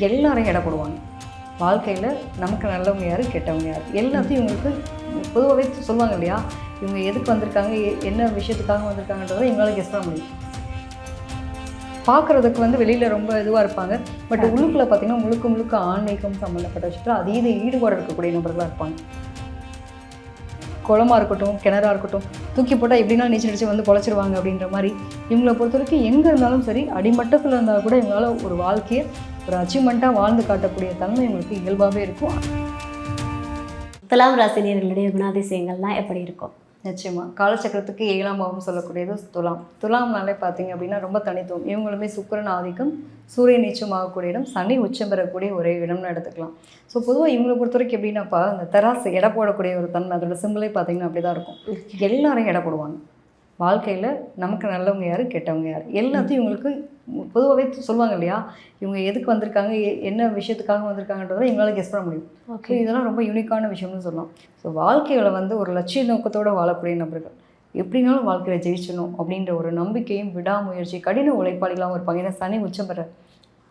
எல்லாரும் எடை போடுவாங்க. வாழ்க்கையில் நமக்கு நல்லவங்க யார், கெட்டவங்க யார், எல்லாத்தையும் இவங்களுக்கு பொதுவாகவே சொல்லுவாங்க இல்லையா, இவங்க எதுக்கு வந்திருக்காங்க, என்ன விஷயத்துக்காக வந்திருக்காங்கன்றதை இவங்களால கெஸ் பண்ண முடியும். பார்க்குறதுக்கு வெளியில் ரொம்ப இதுவாக இருப்பாங்க. பட் உள்ளுக்குள்ளே பார்த்திங்கன்னா முழுக்க முழுக்க ஆன்மீகம் சம்மந்தப்பட்ட விஷயத்தில் அதீத ஈடுபாடு இருக்கக்கூடிய நபர்களாக இருப்பாங்க. குளமாக இருக்கட்டும், கிணறாக இருக்கட்டும், தூக்கி போட்டால் எப்படின்னா நீச்சல் அடித்து பொழைச்சிருவாங்க அப்படின்ற மாதிரி இவங்களை பொறுத்த வரைக்கும் எங்கே இருந்தாலும் சரி, அடிமட்டத்தில் இருந்தால் கூட இவங்களால ஒரு வாழ்க்கையை ஒரு அச்சீவ்மெண்ட்டாக வாழ்ந்து காட்டக்கூடிய தன்மை இவங்களுக்கு இயல்பாகவே இருக்கும். துலாம் ராசினியர்களுடைய குணாதிசயங்கள்லாம் எப்படி இருக்கும்? நிச்சயமாக காலச்சக்கரத்துக்கு 7ஆம் பாவம் சொல்லக்கூடியது துலாம். துலாம்னாலே பார்த்தீங்க அப்படின்னா ரொம்ப தனித்துவம். இவங்களுமே சுக்கிரன் ஆதிக்கம், சூரிய நீச்சமாகக்கூடிய இடம், சனி உச்சம் பெறக்கூடிய ஒரே இடம்னு எடுத்துக்கலாம். ஸோ பொதுவாக இவங்களை பொறுத்த வரைக்கும் எப்படின்னாப்பா, அந்த தராசு எடை போடக்கூடிய ஒரு தன்மை, அதோட சிம்பிளே பார்த்தீங்கன்னா அப்படி தான் இருக்கும். எல்லாரும் எடை போடுவாங்க. வாழ்க்கையில் நமக்கு நல்லவங்க யார், கெட்டவங்க யார், எல்லாத்தையும் இவங்களுக்கு பொதுவாகவே சொல்லுவாங்க இல்லையா, இவங்க எதுக்கு வந்திருக்காங்க, என்ன விஷயத்துக்காக வந்திருக்காங்கன்றதை இவங்களால கெஸ் பண்ண முடியும். ஸோ இதெல்லாம் ரொம்ப யூனிக்கான விஷயம்னு சொல்லலாம். ஸோ வாழ்க்கையில் ஒரு லட்சிய நோக்கத்தோடு வாழக்கூடிய நபர்கள் எப்படினாலும் வாழ்க்கையில் ஜெயிச்சணும் அப்படின்ற ஒரு நம்பிக்கையும் விடாமுயற்சி, கடின உழைப்பாளிகளாகவும் இருப்பாங்க. ஏன்னா சனி உச்சம் பெற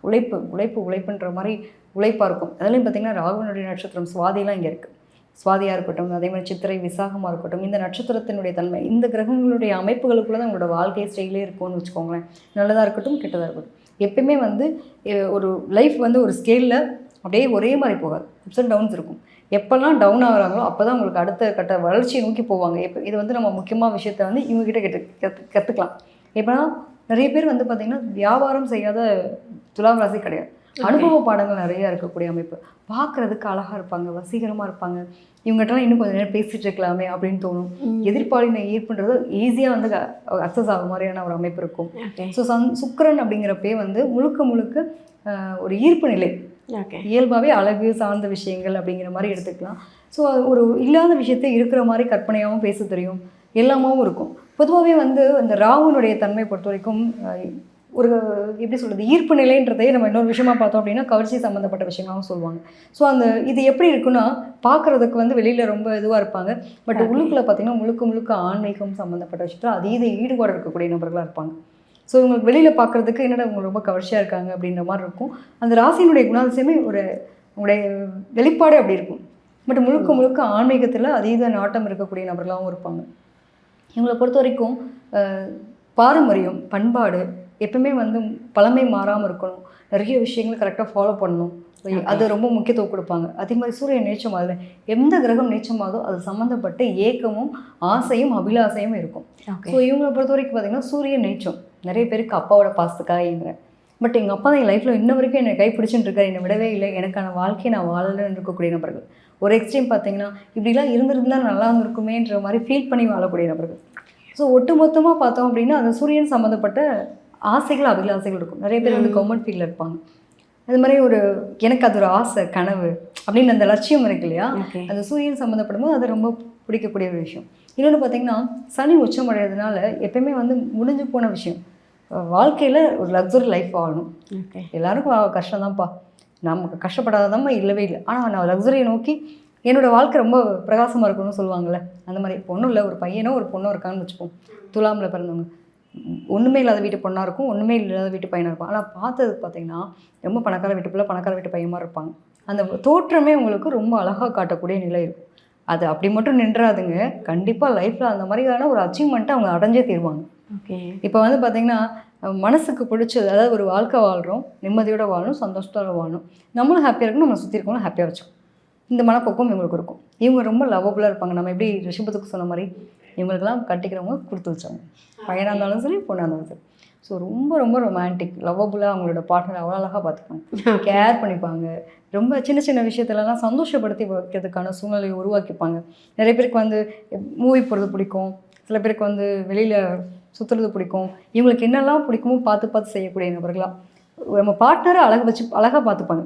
உழைப்புன்ற மாதிரி உழைப்பாக இருக்கும். அதுலேயும் பார்த்திங்கன்னா ராகுனுடைய நட்சத்திரம் சுவாதியெலாம் இங்கே இருக்குது. சுவாதியாக இருக்கட்டும், அதே மாதிரி சித்திரை விசாகமாக இருக்கட்டும், இந்த நட்சத்திரத்தினுடைய தன்மை, இந்த கிரகங்களுடைய அமைப்புகளுக்குள்ளே தான் உங்களோட வாழ்க்கை ஸ்டைலே இருக்கும்னு வச்சுக்கோங்களேன். நல்லதாக இருக்கட்டும், கெட்டதாக இருக்கட்டும், எப்பயுமே ஒரு லைஃப் ஒரு ஸ்கேலில் அப்படியே ஒரே மாதிரி போகாது. அப்ஸ் அண்ட் டவுன்ஸ் இருக்கும். எப்போல்லாம் டவுன் ஆகிறாங்களோ அப்போ தான் உங்களுக்கு அடுத்த கட்ட வளர்ச்சியை நோக்கி போவாங்க. இது நம்ம முக்கியமான விஷயத்த இவங்ககிட்ட கற்றுக்கலாம். எப்போனா நிறைய பேர் பார்த்திங்கன்னா வியாபாரம் செய்யாத துலாம் ராசி கிடையாது. அனுபவ பாடங்கள் நிறையா இருக்கக்கூடிய அமைப்பு. பார்க்குறதுக்கு அழகாக இருப்பாங்க, வசீகரமாக இருப்பாங்க. இவங்ககிட்டலாம் இன்னும் கொஞ்சம் நேரம் பேசிகிட்டு இருக்கலாமே அப்படின்னு தோணும். எதிர்பாலினை ஈர்ப்புன்றது ஈஸியாக அக்சஸ் ஆகிற மாதிரியான ஒரு அமைப்பு இருக்கும். ஸோ சுக்கிரன் அப்படிங்கிறப்பே முழுக்க ஒரு ஈர்ப்பு நிலை, இயல்பாகவே அழகு சார்ந்த விஷயங்கள் அப்படிங்கிற மாதிரி எடுத்துக்கலாம். ஸோ ஒரு இல்லாத விஷயத்தை இருக்கிற மாதிரி கற்பனையாகவும் பேச தெரியும், எல்லாமாவும் இருக்கும். பொதுவாகவே இந்த ராகுனுடைய தன்மை பொறுத்த வரைக்கும் ஒரு எப்படி சொல்கிறது, ஈர்ப்பு நிலைன்றதே நம்ம இன்னொரு விஷயமா பார்த்தோம் அப்படின்னா கவர்ச்சி சம்மந்தப்பட்ட விஷயங்களாகவும் சொல்லுவாங்க. ஸோ இது எப்படி இருக்குன்னா, பார்க்குறதுக்கு வெளியில் ரொம்ப இதுவாக இருப்பாங்க. பட் உள்ளுக்குள்ளே பார்த்திங்கன்னா முழுக்க ஆன்மீகம் சம்மந்தப்பட்ட விஷயத்தில் அதீத ஈடுபாடு இருக்கக்கூடிய நபர்களாக இருப்பாங்க. ஸோ இவங்களுக்கு வெளியில் பார்க்குறதுக்கு என்னடா இவங்க ரொம்ப கவர்ச்சியாக இருக்காங்க அப்படின்ற மாதிரி இருக்கும். அந்த ராசியினுடைய குணாதிசயமே உங்களுடைய வெளிப்பாடே அப்படி இருக்கும். பட் முழுக்க ஆன்மீகத்தில் அதீத நாட்டம் இருக்கக்கூடிய நபர்களாகவும் இருப்பாங்க. இவங்களை பொறுத்த வரைக்கும் பாரம்பரியம், பண்பாடு எப்பவுமே பழமை மாறாமல் இருக்கணும், நிறைய விஷயங்கள் கரெக்டாக ஃபாலோ பண்ணணும், அது ரொம்ப முக்கியத்துவம் கொடுப்பாங்க. அதே மாதிரி சூரியன் நீச்சம், அதில் எந்த கிரகம் நீச்சமாதோ அது சம்மந்தப்பட்ட ஏக்கமும் ஆசையும் அபிலாசையும் இருக்கும். ஸோ இவங்களை பொறுத்த வரைக்கும் பார்த்திங்கன்னா சூரியன் நீச்சம் நிறைய பேருக்கு அப்பாவோட பாசத்துக்காக இயங்குறேன். பட் எங்கள் அப்பா தான் என் லைஃப்பில் இன்ன வரைக்கும் என்னை கைப்பிடிச்சுட்டு இருக்காரு, என்னை விடவே இல்லை, எனக்கான வாழ்க்கையை நான் வாழலன்னு இருக்கக்கூடிய நபர்கள். ஒரு எக்ஸ்ட்ரீம் பார்த்திங்கன்னா இப்படிலாம் இருந்திருந்தால் நல்லா இருந்திருக்குமேன்ற மாதிரி ஃபீல் பண்ணி வாழக்கூடிய நபர்கள். ஸோ ஒட்டு மொத்தமாக பார்த்தோம் அப்படின்னா அந்த சூரியன் சம்மந்தப்பட்ட ஆசைகள் அபிலாசைகள் இருக்கும். நிறைய பேர் கவர்மெண்ட் ஃபீல்டில் இருப்பாங்க. அது மாதிரி எனக்கு அது ஒரு ஆசை, கனவு அப்படின்னு அந்த லட்சியம் இருக்கு இல்லையா, அந்த சூரியன் சம்மந்தப்படும் போது அது ரொம்ப பிடிக்கக்கூடிய ஒரு விஷயம். இன்னொன்று பார்த்திங்கன்னா சனி உச்சம் அடைகிறதுனால எப்பயுமே முடிஞ்சு போன விஷயம், வாழ்க்கையில் ஒரு லக்ஸுரி லைஃப் வாழணும். எல்லாருக்கும் கஷ்டம்தான்ப்பா, நமக்கு கஷ்டப்படாததாம்மா இல்லவே இல்லை. ஆனால் நான் லக்ஸுரியை நோக்கி என்னோடய வாழ்க்கை ரொம்ப பிரகாசமாக இருக்கணும்னு சொல்லுவாங்கள்ல, அந்த மாதிரி. இப்போ ஒன்றும் இல்லை, ஒரு பையனோ ஒரு பொண்ணோ இருக்கான்னு வச்சுப்போம், துலாமில் பிறந்தவங்க, ஒன்றுமே இல்லாத வீட்டு பொண்ணாக இருக்கும், ஒன்றுமே இல்லாத வீட்டு பையனாக இருப்பாங்க. ஆனால் பார்த்ததுக்கு பார்த்திங்கன்னா ரொம்ப பணக்கார வீட்டு பிள்ளை, பணக்கார வீட்டு பையன் மாதிரி இருப்பாங்க. அந்த தோற்றமே உங்களுக்கு ரொம்ப அழகாக காட்டக்கூடிய நிலை இருக்கும். அது அப்படி மட்டும் நின்றாதுங்க, கண்டிப்பாக லைஃப்பில் அந்த மாதிரியான ஒரு அச்சீவ்மெண்ட்டை அவங்க அடைஞ்சே தீருவாங்க. இப்போ பார்த்திங்கன்னா மனசுக்கு பிடிச்சது, அதாவது ஒரு வாழ்க்கை வாழ்கிறோம், நிம்மதியோடு வாழணும், சந்தோஷத்தோடு வாழணும், நம்மளும் ஹாப்பியாக இருக்கணும், நம்மளை சுற்றி இருக்கணும் ஹாப்பியாக வச்சுக்கணும், இந்த மனப்போக்கம் இவங்களுக்கு இருக்கும். இவங்க ரொம்ப லவ்வபுளாக இருப்பாங்க. நம்ம எப்படி ரிஷபத்துக்கு சொன்ன மாதிரி இவங்களுக்கெல்லாம் கட்டிக்கிறவங்க கொடுத்து வச்சவங்க, பையனாக இருந்தாலும் சரி பொண்ணாக இருந்தாலும் சரி. ஸோ ரொம்ப ரொமான்டிக், லவ்வபுளாக அவங்களோட பார்ட்னர் அவ்வளோ அழகாக பார்த்துப்பாங்க, கேர் பண்ணிப்பாங்க. ரொம்ப சின்ன விஷயத்துலலாம் சந்தோஷப்படுத்தி வைக்கிறதுக்கான சூழ்நிலையை உருவாக்கிப்பாங்க. நிறைய பேருக்கு மூவி போகிறது பிடிக்கும், சில பேருக்கு வெளியில் சுற்றுறது பிடிக்கும். இவங்களுக்கு என்னெல்லாம் பிடிக்குமோ பார்த்து செய்யக்கூடிய நபர்களாக நம்ம பார்ட்னரை அழகாக பார்த்துப்பாங்க.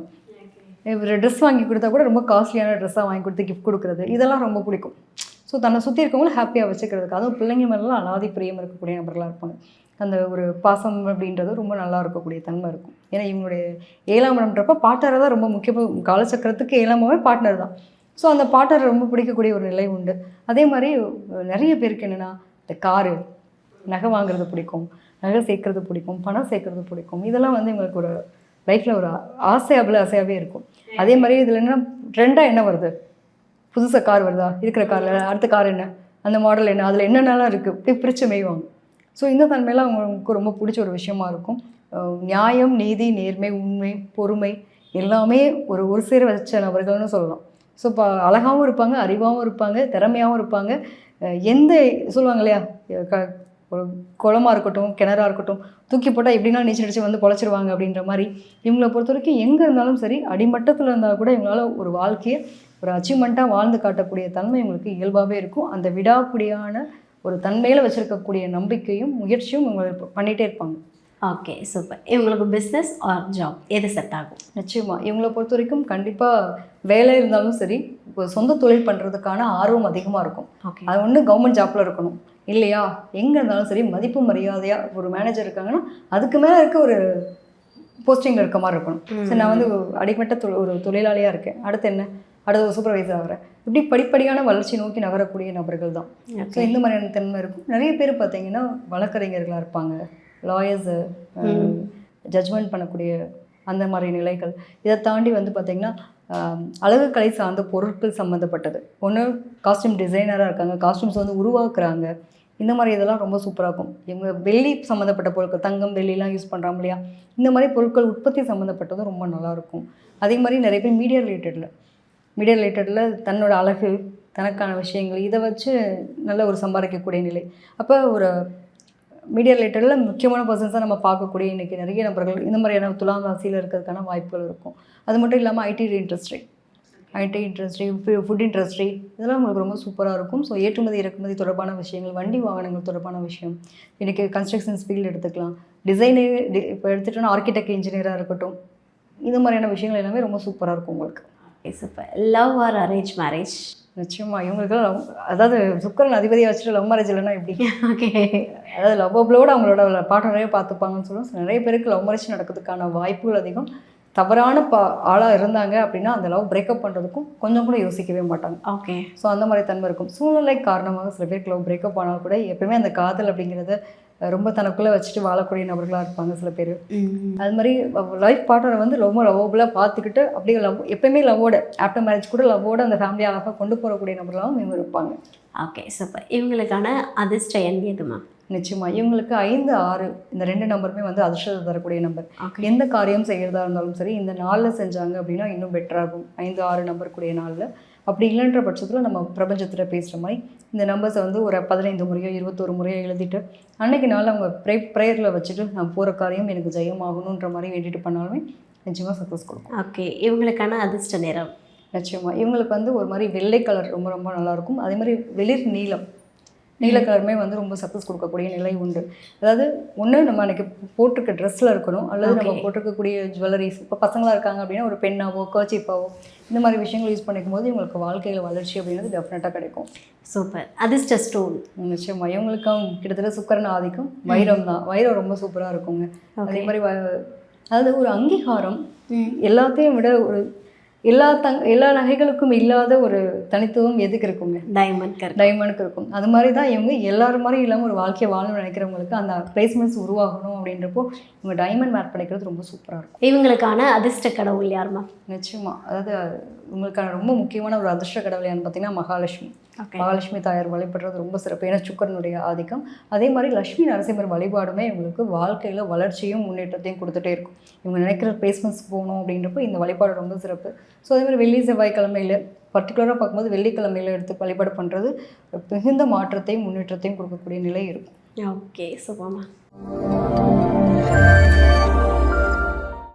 ஒரு ட்ரெஸ் வாங்கி கொடுத்தா கூட ரொம்ப காஸ்ட்லியான ட்ரெஸ்ஸாக வாங்கி கொடுத்து கிஃப்ட் கொடுக்குறது, இதெல்லாம் ரொம்ப பிடிக்கும். ஸோ தன்னை சுற்றி இருக்கவங்களும் ஹாப்பியாக வச்சுக்கிறதுக்கு, அதுவும் பிள்ளைங்க மேலாம் அலாதி பிரியம் இருக்கக்கூடிய நபர்களாக இருப்பாங்க. அந்த ஒரு பாசம் அப்படின்றது ரொம்ப நல்லா இருக்கக்கூடிய தன்மை இருக்கும். ஏன்னா இவங்களுடைய 7ஆம் இடம்ன்றப்ப பார்ட்னரை தான் ரொம்ப முக்கியமாக, காலச்சக்கரத்துக்கு 7ஆம் இடமே பார்ட்னர் தான். ஸோ அந்த பார்ட்னரை ரொம்ப பிடிக்கக்கூடிய ஒரு நிலை உண்டு. அதே மாதிரி நிறைய பேருக்கு என்னென்னா இந்த காரு, நகை வாங்குறது பிடிக்கும், நகை சேர்க்கறது பிடிக்கும், பணம் சேர்க்கறது பிடிக்கும். இதெல்லாம் இவங்களுக்கு ஒரு லைஃப்பில் ஒரு ஆசையாகவே இருக்கும். அதே மாதிரி இதில் என்ன ட்ரெண்டாக என்ன வருது, புதுசாக கார் வருதா, இருக்கிற காரில் அடுத்த கார் என்ன, அந்த மாடல் என்ன, அதில் என்னென்னலாம் இருக்குது, இப்படி பிரித்து மேய்வாங்க. ஸோ இந்த தன்மையெல்லாம் அவங்களுக்கு ரொம்ப பிடிச்ச ஒரு விஷயமா இருக்கும். நியாயம், நீதி, நேர்மை, உண்மை, பொறுமை எல்லாமே ஒரு சேர வச்ச நபர்கள்னு சொல்லலாம். ஸோ இப்போ அழகாகவும் இருப்பாங்க, அறிவாகவும் இருப்பாங்க, திறமையாகவும் இருப்பாங்க. எந்த சொல்லுவாங்க இல்லையா, ஒரு குளமாக இருக்கட்டும், கிணறா இருக்கட்டும், தூக்கி போட்டால் எப்படின்னா நீச்சல் அடித்து வந்து பொழைச்சிருவாங்க அப்படின்ற மாதிரி இவங்களை பொறுத்த வரைக்கும் எங்கே இருந்தாலும் சரி, அடிமட்டத்தில் இருந்தால் கூட இவங்களால ஒரு வாழ்க்கையை ஒரு அச்சீவ்மெண்ட்டாக வாழ்ந்து காட்டக்கூடிய தன்மை இவங்களுக்கு இயல்பாகவே இருக்கும். அந்த விடாப்பிடியான ஒரு தன்மையில் வச்சுருக்கக்கூடிய நம்பிக்கையும் முயற்சியும் இவங்க பண்ணிகிட்டே இருப்பாங்க. Okay, super. இவங்களுக்கு பிஸ்னஸ் ஆர் ஜாப் எது செட் ஆகும்? நிச்சயமாக இவங்களை பொறுத்த வரைக்கும் கண்டிப்பாக வேலை இருந்தாலும் சரி, இப்போ சொந்த தொழில் பண்ணுறதுக்கான ஆர்வம் அதிகமாக இருக்கும். ஓகே, அது ஒன்று கவர்மெண்ட் ஜாப்பில் இருக்கணும் இல்லையா, எங்கே இருந்தாலும் சரி மதிப்பு மரியாதையாக ஒரு மேனேஜர் இருக்காங்கன்னா அதுக்கு மேலே இருக்க ஒரு போஸ்டிங்கில் இருக்க மாதிரி இருக்கணும். சரி, நான் வந்து அடிமட்ட ஒரு தொழிலாளியாக இருக்கேன், அடுத்து என்ன, அடுத்த சூப்பர்வைசர் ஆகிறேன், இப்படி படிப்படியான வளர்ச்சி நோக்கி நகரக்கூடிய நபர்கள் தான். ஸோ இந்த மாதிரியான தன்மை இருக்கும். நிறைய பேர் பார்த்தீங்கன்னா வழக்கறிஞர்களாக இருப்பாங்க, லாயர்ஸு, ஜட்ஜ்மெண்ட் பண்ணக்கூடிய அந்த மாதிரி நிலைகள். இதை தாண்டி வந்து பார்த்திங்கன்னா அழகுக்கலை சார்ந்த பொருட்கள் சம்மந்தப்பட்டது. ஒன்று காஸ்டியூம் டிசைனராக இருக்காங்க, காஸ்டியூம்ஸ் வந்து உருவாக்குறாங்க. இந்த மாதிரி இதெல்லாம் ரொம்ப சூப்பராக இருக்கும். இவங்க வெள்ளி சம்மந்தப்பட்ட பொருட்கள், தங்கம் வெள்ளிலாம் யூஸ் பண்ணுறாங்க இல்லையா, இந்த மாதிரி பொருட்கள் உற்பத்தி சம்மந்தப்பட்டதும் ரொம்ப நல்லாயிருக்கும். அதே மாதிரி நிறைய பேர் மீடியா ரிலேட்டடில் தன்னோட அழகு, தனக்கான விஷயங்கள் இதை வச்சு நல்ல ஒரு சம்பாதிக்கக்கூடிய நிலை. அப்போ ஒரு மீடியா ரிலேட்டடில் முக்கியமான பர்சன்ஸாக நம்ம பார்க்கக்கூடிய இன்றைக்கி நிறைய நபர்கள் இந்த மாதிரியான துலாம் ராசியில் இருக்கிறதுக்கான வாய்ப்புகள் இருக்கும். அது மட்டும் இல்லாமல் ஐடி இண்டஸ்ட்ரி, ஃபுட் இண்டஸ்ட்ரி இதெல்லாம் உங்களுக்கு ரொம்ப சூப்பராக இருக்கும். ஸோ ஏற்றுமதி இறக்குமதி தொடர்பான விஷயங்கள், வண்டி வாகனங்கள் தொடர்பான விஷயம், இன்றைக்கி கன்ஸ்ட்ரக்ஷன்ஸ் ஃபீல்டு எடுத்துக்கலாம், டிசைனர் இப்போ எடுத்துகிட்டோன்னா ஆர்கிடெக்ட் இன்ஜினியராக இருக்கட்டும், இந்த மாதிரியான விஷயங்கள் எல்லாமே ரொம்ப சூப்பராக இருக்கும் உங்களுக்கு. Okay, super. Love or arrange marriage? நிச்சயமாக இவங்களுக்குலாம் லவ், அதாவது சுக்கரன் அதிபதியாக வச்சுட்டு லவ் மேரேஜ் இல்லைன்னா எப்படி? ஓகே, அதாவது லவ்வபிளோடு அவங்களோட பார்ட்னரையே பார்த்துப்பாங்கன்னு சொல்லுவோம். நிறைய பேருக்கு லவ் மேரேஜ் நடக்கிறதுக்கான வாய்ப்புகள் அதிகம். தவறான ஆளாக இருந்தாங்க அப்படின்னா அந்த லவ் பிரேக்கப் பண்ணுறதுக்கும் கொஞ்சம் கூட யோசிக்கவே மாட்டாங்க. ஓகே, ஸோ அந்த மாதிரி தன்மை இருக்கும். சூழ்நிலை காரணமாக சில பேருக்கு லவ் பிரேக்கப் ஆனால் கூட எப்பவுமே அந்த காதல் அப்படிங்கிறத ரொம்ப தனக்குள்ளே வச்சுட்டு வாழக்கூடிய நபர்களாக இருப்பாங்க சில பேர். அது மாதிரி லைஃப் பார்ட்னரை வந்து ரொம்ப லவ்வபுளாக பார்த்துக்கிட்டு அப்படியே எப்பயுமே லவ்வோட ஆஃப்டர் மேரேஜ் கூட லவ்வோட அந்த ஃபேமிலி அழகாக கொண்டு போகக்கூடிய நபர்களாகவும் இவங்க இருப்பாங்க. Okay, super. இவங்களுக்கான அதிர்ஷ்ட எண் எதுமா? நிச்சயமாக இவங்களுக்கு 5, 6 இந்த 2 நம்பருமே வந்து அதிர்ஷ்டத்தை தரக்கூடிய நம்பர். எந்த காரியம் செய்கிறதா இருந்தாலும் சரி இந்த நாளில் செஞ்சாங்க அப்படின்னா இன்னும் பெட்டராகும். 5, 6 நம்பருக்குரிய நாளில். அப்படி இல்லைன்ற பட்சத்தில் நம்ம பிரபஞ்சத்தில் பேசுகிற மாதிரி இந்த நம்பர்ஸை வந்து ஒரு 15 முறையோ 21 முறையோ எழுதிட்டு அன்றைக்கி நாள் அவங்க ப்ரேயரில் வச்சுட்டு நான் போகிற காரியம் எனக்கு ஜெயமாகணுன்ற மாதிரி வேண்டிட்டு பண்ணாலுமே நிச்சயமாக சக்ஸஸ் கொடுக்கும். ஓகே, இவங்களுக்கான அதிர்ஷ்ட நிறம்? நிச்சயமாக இவங்களுக்கு வந்து ஒரு மாதிரி வெள்ளை கலர் ரொம்ப ரொம்ப நல்லாயிருக்கும். அதே மாதிரி வெளிர் நீல கலருமே வந்து ரொம்ப சக்ஸஸ் கொடுக்கக்கூடிய நிலை உண்டு. அதாவது ஒன்று நம்ம அன்றைக்கி போட்டிருக்க ட்ரெஸ்ஸில் இருக்கணும், அல்லது நம்ம போட்டிருக்கக்கூடிய ஜுவல்லரிஸ், இப்போ பசங்களாக இருக்காங்க அப்படின்னா ஒரு பெண்ணாவோ கர்ச்சீஃபாவோ இந்த மாதிரி விஷயங்கள் யூஸ் பண்ணிக்கும் போது இவங்களுக்கு வாழ்க்கையில் வளர்ச்சி அப்படிங்கிறது டெஃபினட்டாக கிடைக்கும். சூப்பர். அதிர்ஷ்ட ஸ்டோன்? நிச்சயமாக இவங்களுக்கும் கிட்டத்தட்ட சுக்கரன் ஆதிக்கம் வைரம் தான். வைரம் ரொம்ப சூப்பராக இருக்குங்க. அதே மாதிரி அதாவது ஒரு அங்கீகாரம் எல்லாத்தையும் விட ஒரு எல்லா நகைகளுக்கும் இல்லாத ஒரு தனித்துவம் எதுக்கு இருக்குங்க? டைமண்டுக்கு இருக்கும். அது மாதிரி தான் இவங்க எல்லாரும் மாதிரி இல்லாமல் ஒரு வாழ்க்கையை வாழணும்னு நினைக்கிறவங்களுக்கு அந்த பிளேஸ்மெண்ட்ஸ் உருவாகணும் அப்படின்றப்போ இவங்க டைமண்ட் மேட் பண்ணிக்கிறது ரொம்ப சூப்பராக இருக்கும். இவங்களுக்கான அதிர்ஷ்ட கடவுள் யாருமா? நிச்சயமாக அதாவது இவங்களுக்கான ரொம்ப முக்கியமான ஒரு அதிர்ஷ்ட கடவுள் யாருன்னு பார்த்தீங்கன்னா மகாலட்சுமி. மகாலட்சுமி தாயார் வழிபடுறது ரொம்ப சிறப்பு. ஏன்னா சுக்கரனுடைய ஆதிக்கம். அதே மாதிரி லட்சுமி நரசிம்மர் வழிபாடுமே இவங்களுக்கு வாழ்க்கையில் வளர்ச்சியும் முன்னேற்றத்தையும் கொடுத்துட்டே இருக்கும். இவங்க நினைக்கிற பிளேஸ்மெண்ட்ஸ் போகணும் அப்படின்றப்போ இந்த வழிபாடு ரொம்ப சிறப்பு. ஸோ அதே மாதிரி வெள்ளி செவ்வாய்க்கிழமையில் பர்டிகுலராக பார்க்கும்போது வெள்ளிக்கிழமையில் எடுத்து வழிபாடு பண்ணுறது மிகுந்த மாற்றத்தையும் முன்னேற்றத்தையும் கொடுக்கக்கூடிய நிலை இருக்கும். ஓகே, சுபமா.